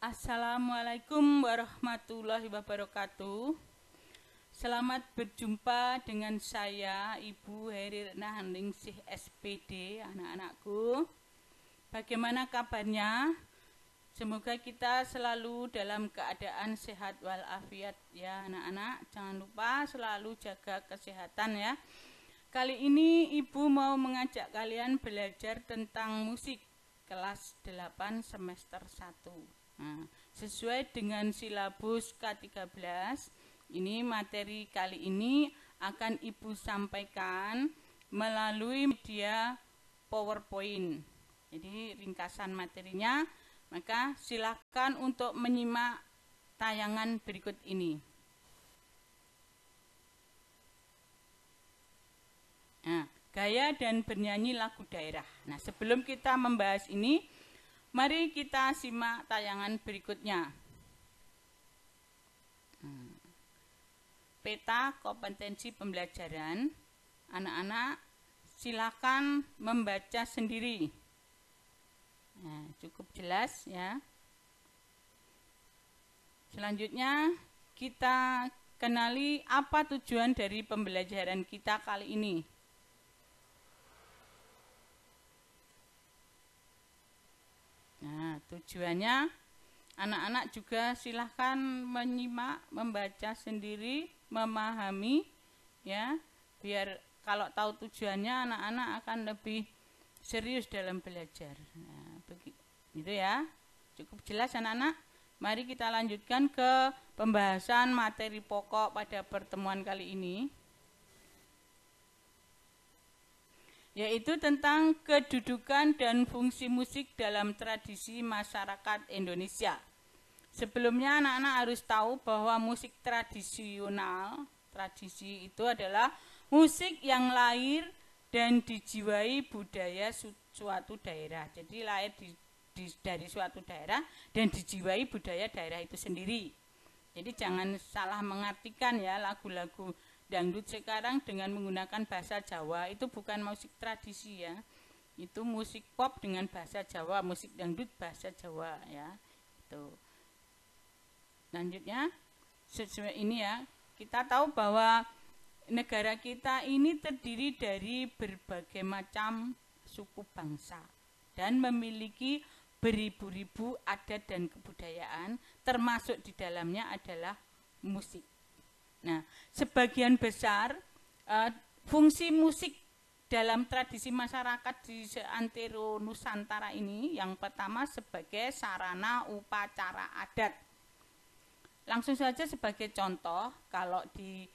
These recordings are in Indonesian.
Assalamualaikum warahmatullahi wabarakatuh. Selamat berjumpa dengan saya Ibu Heri Handlingsih SPD, anak-anakku. Bagaimana kabarnya? Semoga kita selalu dalam keadaan sehat walafiat ya anak-anak. Jangan lupa selalu jaga kesehatan ya. Kali ini Ibu mau mengajak kalian belajar tentang musik kelas 8 semester 1. Nah, sesuai dengan silabus K13, ini materi kali ini akan Ibu sampaikan melalui media PowerPoint. Jadi ringkasan materinya, maka silakan untuk menyimak tayangan berikut ini. Nah, gaya dan bernyanyi lagu daerah. Nah, sebelum kita membahas ini, mari kita simak tayangan berikutnya. Peta kompetensi pembelajaran. Anak-anak silakan membaca sendiri. Nah, cukup jelas ya. Selanjutnya kita kenali apa tujuan dari pembelajaran kita kali ini. Nah, tujuannya anak-anak juga silahkan menyimak, membaca sendiri, memahami ya, biar kalau tahu tujuannya anak-anak akan lebih serius dalam belajar. Nah, begitu ya. Cukup jelas anak-anak. Mari kita lanjutkan ke pembahasan materi pokok pada pertemuan kali ini, yaitu tentang kedudukan dan fungsi musik dalam tradisi masyarakat Indonesia. Sebelumnya anak-anak harus tahu bahwa musik tradisional, tradisi itu adalah musik yang lahir dan dijiwai budaya suatu daerah. Jadi lahir dari suatu daerah dan dijiwai budaya daerah itu sendiri. Jadi jangan salah mengartikan ya, lagu-lagu dangdut sekarang dengan menggunakan bahasa Jawa itu bukan musik tradisi ya. Itu musik pop dengan bahasa Jawa, musik dangdut bahasa Jawa ya. Itu. Selanjutnya, sesuai ini ya, kita tahu bahwa negara kita ini terdiri dari berbagai macam suku bangsa dan memiliki beribu-ribu adat dan kebudayaan, termasuk di dalamnya adalah musik. Nah, sebagian besar fungsi musik dalam tradisi masyarakat di seantero Nusantara ini, yang pertama sebagai sarana upacara adat. Langsung saja sebagai contoh, kalau di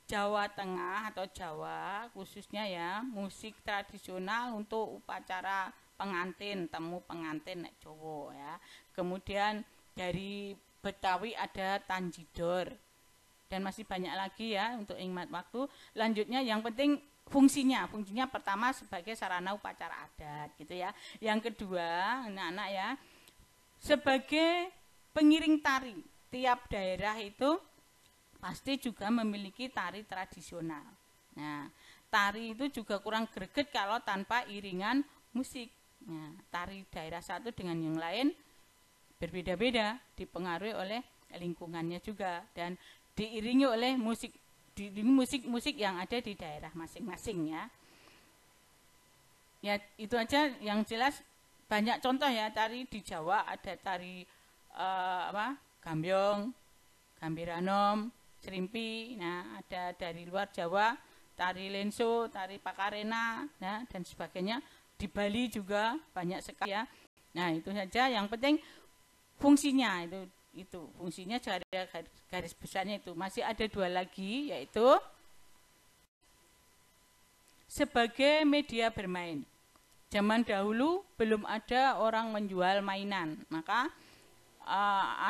Jawa Tengah atau Jawa khususnya ya, musik tradisional untuk upacara pengantin, temu pengantin nek Jawa ya. Kemudian dari Betawi ada tanjidor. Dan masih banyak lagi ya untuk ingat waktu. Lanjutnya yang penting fungsinya pertama sebagai sarana upacara adat gitu ya. Yang kedua, anak-anak ya, sebagai pengiring tari. Tiap daerah itu pasti juga memiliki tari tradisional. Nah, tari itu juga kurang greget kalau tanpa iringan musik. Nah, tari daerah satu dengan yang lain berbeda-beda, dipengaruhi oleh lingkungannya juga dan diiringi oleh musik yang ada di daerah masing-masing ya. Ya, itu aja yang jelas. Banyak contoh ya, tari di Jawa ada tari Gambyong, Gambiranom, Serimpi. Nah, ada dari luar Jawa tari Lenso, tari Pakarena, nah, dan sebagainya. Di Bali juga banyak sekali ya. Nah, itu saja. Yang penting fungsinya itu fungsinya, garis besarnya itu. Masih ada dua lagi, yaitu sebagai media bermain. Zaman dahulu belum ada orang menjual mainan, maka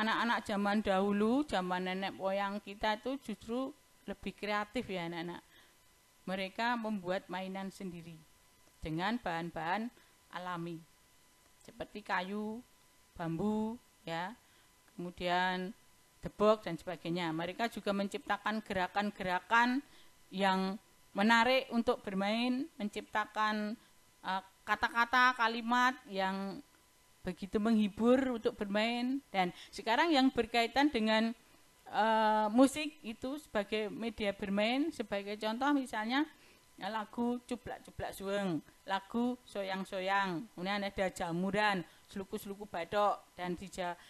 anak-anak zaman dahulu, zaman nenek moyang kita itu justru lebih kreatif ya anak-anak. Mereka membuat mainan sendiri dengan bahan-bahan alami seperti kayu, bambu ya, kemudian debok dan sebagainya. Mereka juga menciptakan gerakan-gerakan yang menarik untuk bermain, menciptakan kata-kata, kalimat yang begitu menghibur untuk bermain. Dan sekarang yang berkaitan dengan musik itu sebagai media bermain, sebagai contoh misalnya lagu Cublak-Cublak Suweng, lagu Soyang-Soyang, kemudian ada Jamuran, Sluku-Sluku Bathok, dan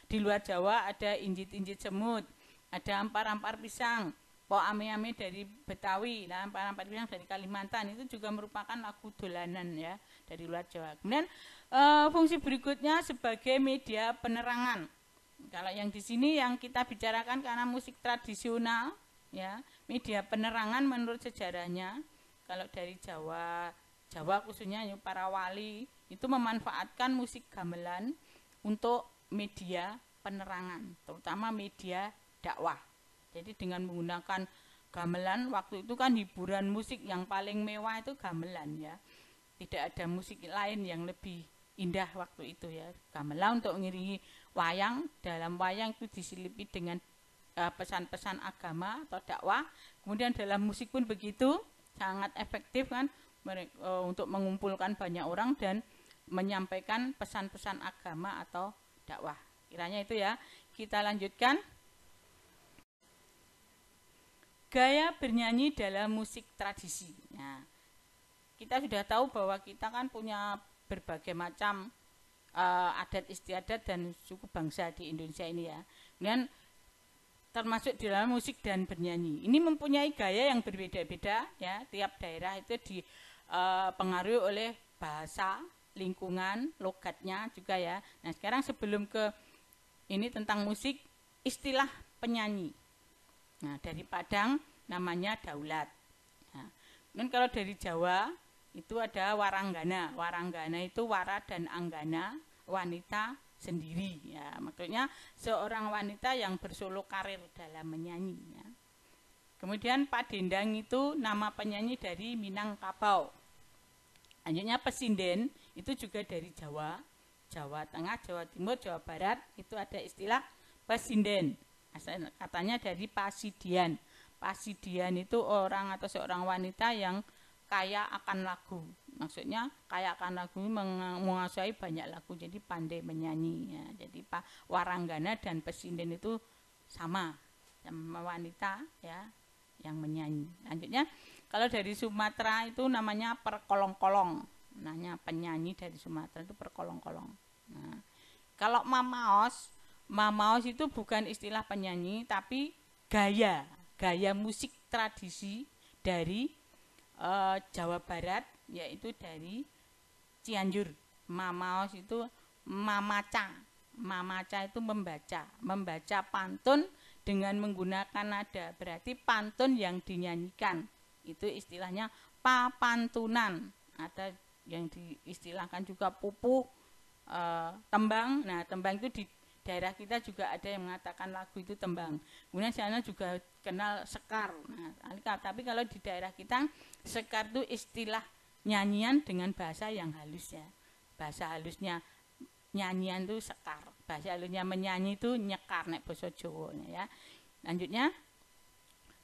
di luar Jawa ada Injit-Injit Semut, ada Ampar-Ampar Pisang, Pok Ame-Ame dari Betawi, nah Ampar-Ampar Pisang dari Kalimantan, itu juga merupakan lagu dolanan ya dari luar Jawa. Kemudian fungsi berikutnya sebagai media penerangan. Kalau yang di sini yang kita bicarakan karena musik tradisional ya, media penerangan menurut sejarahnya. Kalau dari Jawa khususnya para wali itu memanfaatkan musik gamelan untuk media penerangan, terutama media dakwah. Jadi dengan menggunakan gamelan, waktu itu kan hiburan musik yang paling mewah itu gamelan ya. Tidak ada musik lain yang lebih indah waktu itu ya. Gamelan untuk mengiringi wayang, dalam wayang itu diselipi dengan pesan-pesan agama atau dakwah. Kemudian dalam musik pun begitu, sangat efektif kan untuk mengumpulkan banyak orang dan menyampaikan pesan-pesan agama atau dakwah. Kiranya itu ya. Kita lanjutkan. Gaya bernyanyi dalam musik tradisi. Nah, kita sudah tahu bahwa kita kan punya berbagai macam adat istiadat dan suku bangsa di Indonesia ini ya. Dan termasuk di dalam musik dan bernyanyi. Ini mempunyai gaya yang berbeda-beda ya. Tiap daerah itu dipengaruhi oleh bahasa, lingkungan, logatnya juga ya. Nah, sekarang sebelum ke ini tentang musik, istilah penyanyi. Nah, dari Padang namanya daulat. Nah, dan kalau dari Jawa itu ada waranggana. Waranggana itu wara dan anggana, wanita sendiri ya, maksudnya seorang wanita yang bersolo karir dalam menyanyi ya. Kemudian Padendang itu nama penyanyi dari Minangkabau. Lanjutnya pesinden itu juga dari Jawa, Jawa Tengah, Jawa Timur, Jawa Barat itu ada istilah pesinden. Asal katanya dari Pasidian. Pasidian itu orang atau seorang wanita yang kaya akan lagu. Maksudnya kaya akan lagu, menguasai banyak lagu, jadi pandai menyanyi ya. Jadi waranggana dan pesinden itu sama wanita ya yang menyanyi. Lanjutnya kalau dari Sumatera itu namanya perkolong-kolong. Namanya penyanyi dari Sumatera itu perkolong-kolong. Nah, kalau mamaos itu bukan istilah penyanyi tapi gaya musik tradisi dari Jawa Barat, yaitu dari Cianjur. Mamaos itu mamaca. Mamaca itu membaca pantun dengan menggunakan nada. Berarti pantun yang dinyanyikan. Itu istilahnya papantunan. Ada yang diistilahkan juga pupuh, tembang. Nah, tembang itu di daerah kita juga ada yang mengatakan lagu itu tembang. Kemudian sana juga kenal sekar. Nah, tapi kalau di daerah kita sekar itu istilah nyanyian dengan bahasa yang halus ya. Bahasa halusnya nyanyian itu sekar. Bahasa halusnya menyanyi itu nyekar nek basa Jawa ya. Lanjutnya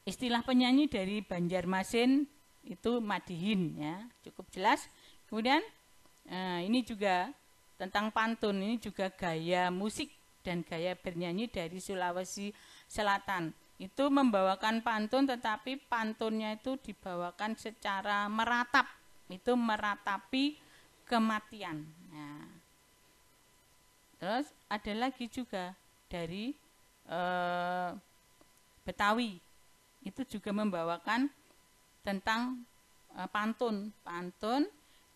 istilah penyanyi dari Banjarmasin itu madihin ya. Cukup jelas. Kemudian ini juga tentang pantun, ini juga gaya musik dan gaya bernyanyi dari Sulawesi Selatan. Itu membawakan pantun, tetapi pantunnya itu dibawakan secara meratap. Itu meratapi kematian. Nah, terus ada lagi juga dari Betawi. Itu juga membawakan tentang pantun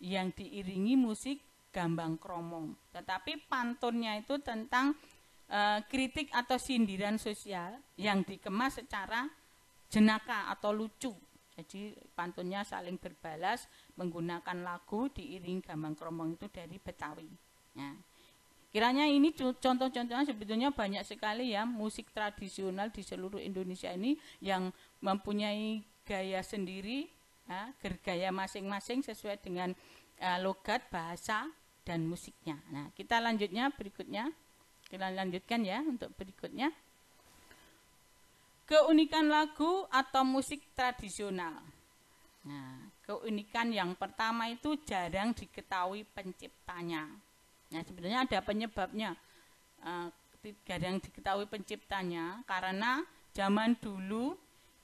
yang diiringi musik gambang kromong. Tetapi pantunnya itu tentang kritik atau sindiran sosial yang dikemas secara jenaka atau lucu. Jadi pantunnya saling berbalas menggunakan lagu diiringi gambang kromong itu dari Betawi. Nah, kiranya ini contoh-contohnya sebetulnya banyak sekali ya musik tradisional di seluruh Indonesia ini yang mempunyai gaya sendiri, ya, gaya masing-masing sesuai dengan logat, bahasa, dan musiknya. Nah, kita lanjutkan ya untuk berikutnya. Keunikan lagu atau musik tradisional. Nah, keunikan yang pertama itu jarang diketahui penciptanya. Nah, sebenarnya ada penyebabnya. Tidak ada yang diketahui penciptanya, karena zaman dulu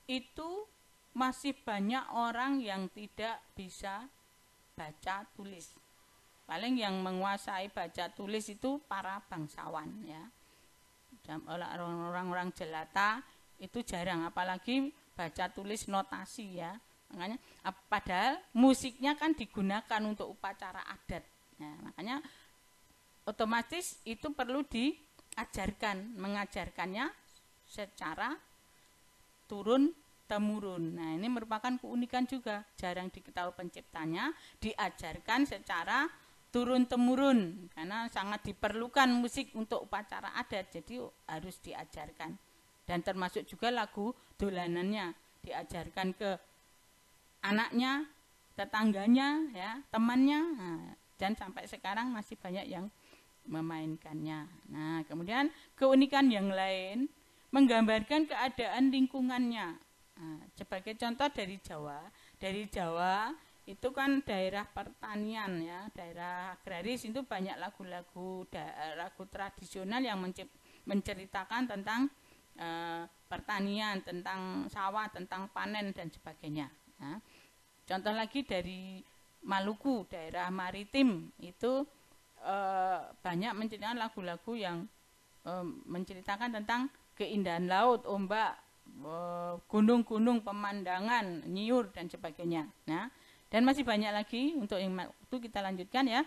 itu masih banyak orang yang tidak bisa baca tulis. Paling yang menguasai baca tulis itu para bangsawan ya. Orang-orang jelata itu jarang, apalagi baca tulis notasi ya. Makanya padahal musiknya kan digunakan untuk upacara adat. Nah, makanya otomatis itu perlu diajarkan, mengajarkannya secara turun temurun. Nah, ini merupakan keunikan juga, jarang diketahui penciptanya, diajarkan secara turun temurun karena sangat diperlukan musik untuk upacara adat, jadi harus diajarkan. Dan termasuk juga lagu dolanannya diajarkan ke anaknya, tetangganya ya, temannya. Nah, dan sampai sekarang masih banyak yang memainkannya. Nah, kemudian keunikan yang lain menggambarkan keadaan lingkungannya. Nah, sebagai contoh dari Jawa itu kan daerah pertanian ya, daerah agraris, itu banyak lagu-lagu tradisional yang menceritakan tentang pertanian, tentang sawah, tentang panen dan sebagainya. Nah, contoh lagi dari Maluku, daerah maritim itu banyak menceritakan lagu-lagu yang menceritakan tentang keindahan laut, ombak, gunung-gunung, pemandangan, nyiur dan sebagainya. Nah, dan masih banyak lagi. Untuk yang waktu kita lanjutkan ya.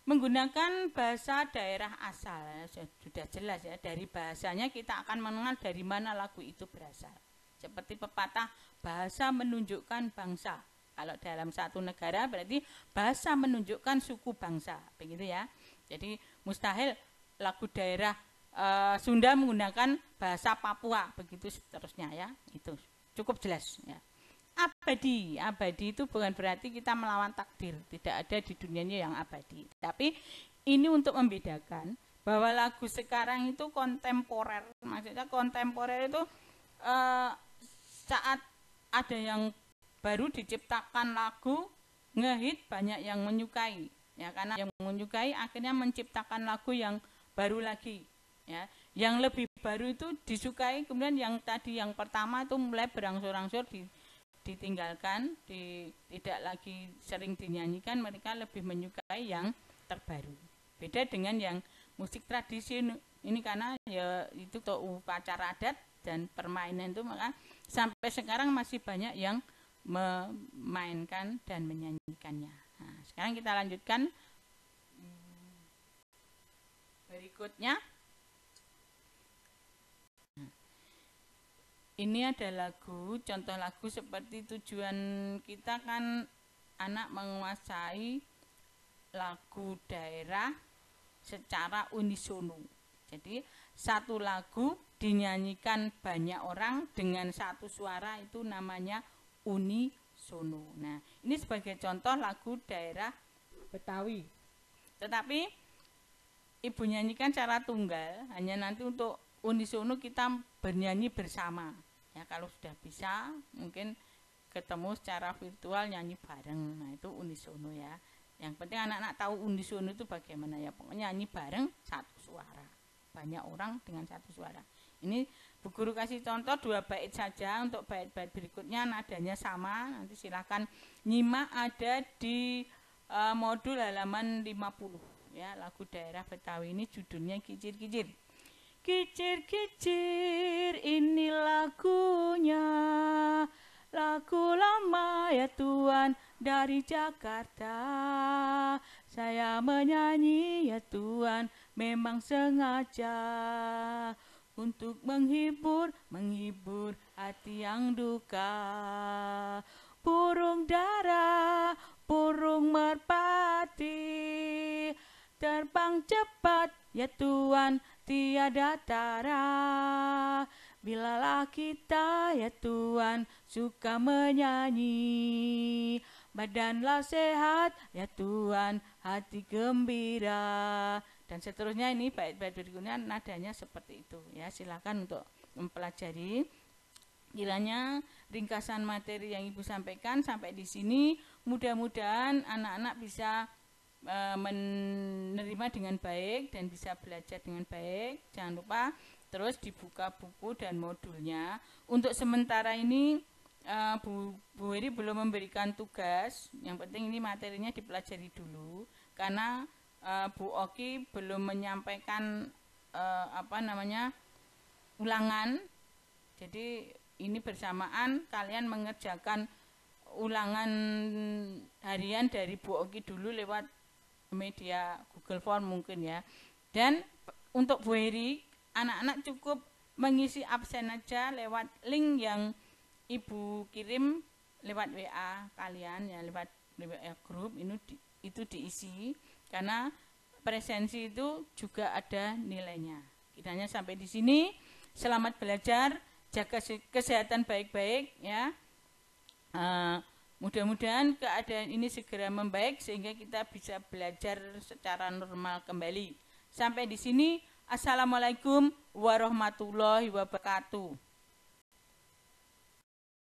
Menggunakan bahasa daerah asal sudah jelas ya, dari bahasanya kita akan mengenal dari mana lagu itu berasal. Seperti pepatah, bahasa menunjukkan bangsa. Kalau dalam satu negara berarti bahasa menunjukkan suku bangsa, begitu ya. Jadi mustahil lagu daerah Sunda menggunakan bahasa Papua, begitu seterusnya ya. Itu cukup jelas ya. Abadi itu bukan berarti kita melawan takdir, tidak ada di dunianya yang abadi. Tapi ini untuk membedakan bahwa lagu sekarang itu kontemporer. Maksudnya kontemporer itu saat ada yang baru diciptakan lagu ngehit, banyak yang menyukai ya, karena yang menyukai akhirnya menciptakan lagu yang baru lagi ya, yang lebih baru itu disukai, kemudian yang tadi yang pertama itu mulai berangsur-angsur ditinggalkan, tidak lagi sering dinyanyikan, mereka lebih menyukai yang terbaru. Beda dengan yang musik tradisi ini, karena ya itu untuk upacara adat dan permainan itu, maka sampai sekarang masih banyak yang memainkan dan menyanyikannya. Nah, sekarang kita lanjutkan berikutnya. Ini ada lagu, contoh lagu seperti tujuan kita kan anak menguasai lagu daerah secara unisono. Jadi satu lagu dinyanyikan banyak orang dengan satu suara, itu namanya unisono. Nah, ini sebagai contoh lagu daerah Betawi. Tetapi ibu nyanyikan secara tunggal, hanya nanti untuk unisono kita bernyanyi bersama. Ya, kalau sudah bisa mungkin ketemu secara virtual nyanyi bareng. Nah, itu unisono ya. Yang penting anak-anak tahu unisono itu bagaimana ya. Pokoknya nyanyi bareng satu suara. Banyak orang dengan satu suara. Ini Bu Guru kasih contoh 2 bait saja. Untuk bait-bait berikutnya nadanya sama. Nanti silahkan nyimak, ada di modul halaman 50 ya. Lagu daerah Betawi ini judulnya Kicir-Kicir. Kicir-kicir ini lagunya, lagu lama ya Tuhan dari Jakarta. Saya menyanyi ya Tuhan memang sengaja untuk menghibur hati yang duka. Burung dara, burung merpati, terbang cepat ya Tuhan tiada tara. Bilalah kita ya Tuhan suka menyanyi, badanlah sehat ya Tuhan hati gembira. Dan seterusnya, ini bait-bait berikutnya nadanya seperti itu ya. Silakan untuk mempelajari. Kiranya ringkasan materi yang Ibu sampaikan sampai di sini, mudah-mudahan anak-anak bisa menerima dengan baik dan bisa belajar dengan baik. Jangan lupa terus dibuka buku dan modulnya. Untuk sementara ini Bu Heri belum memberikan tugas. Yang penting ini materinya dipelajari dulu karena Bu Oki belum menyampaikan ulangan. Jadi ini bersamaan kalian mengerjakan ulangan harian dari Bu Oki dulu lewat media Google Form mungkin ya. Dan untuk Bu Heri, anak-anak cukup mengisi absen aja lewat link yang Ibu kirim lewat WA kalian ya, lewat WA grup itu diisi karena presensi itu juga ada nilainya. Kiranya sampai di sini. Selamat belajar, jaga kesehatan baik-baik ya. Mudah-mudahan keadaan ini segera membaik sehingga kita bisa belajar secara normal kembali. Sampai di sini, assalamualaikum warahmatullahi wabarakatuh.